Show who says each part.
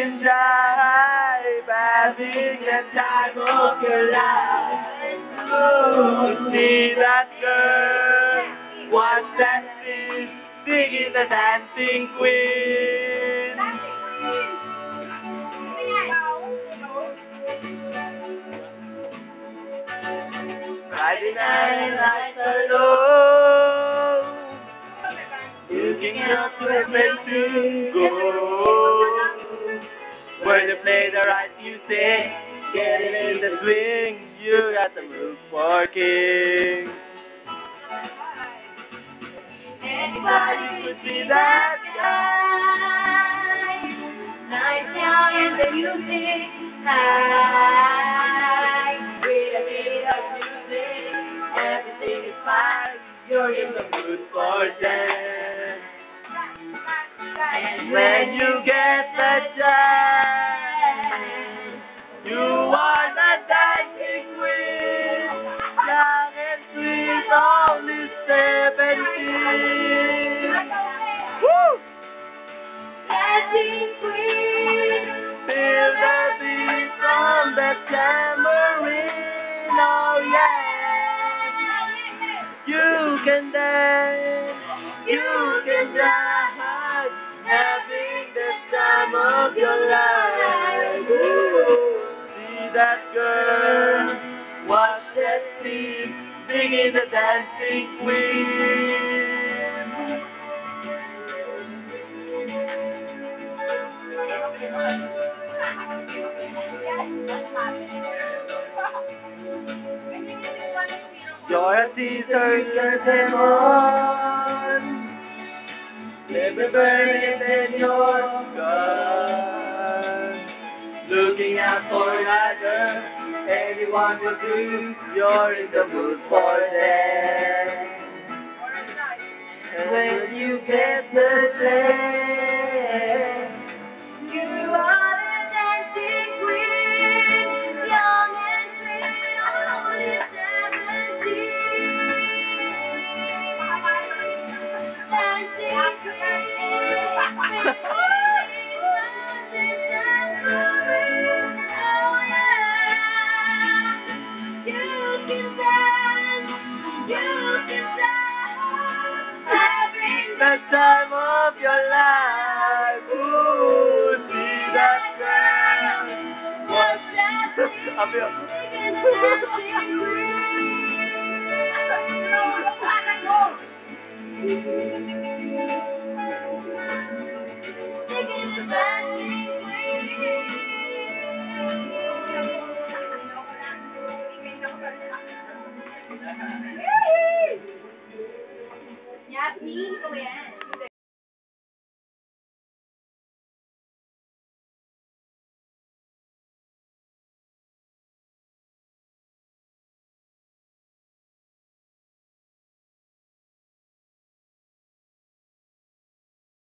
Speaker 1: can drive, having the time of your life. Oh, see that girl, watch that fish, singing the dancing queen. Friday night lights are low, looking out to heaven to go, where they play the right music, getting in the swing, you got the move for king. Anybody could be that guy, nice young and the music high, with a bit of music, everything is fine, you're in the mood for dance. And when you get the chance, you are the dancing queen, young and sweet, only 17. Woo! Dancing queen, feel the beat from the tambourine, oh yeah. You can dance, you can dance, having the time of your life. Ooh. See that girl, watch that scene, singing the dancing queen. You're a Caesar, curtain on, never burning in your gun. Looking out for either, anyone will do, you're in the mood for dance. And when you get the chance, you are the dancing queen, young and sweet, only 17. Dancing queen. The time of your life, ooh, see that girl, what's that? I feel.
Speaker 2: Yasmin ko yan.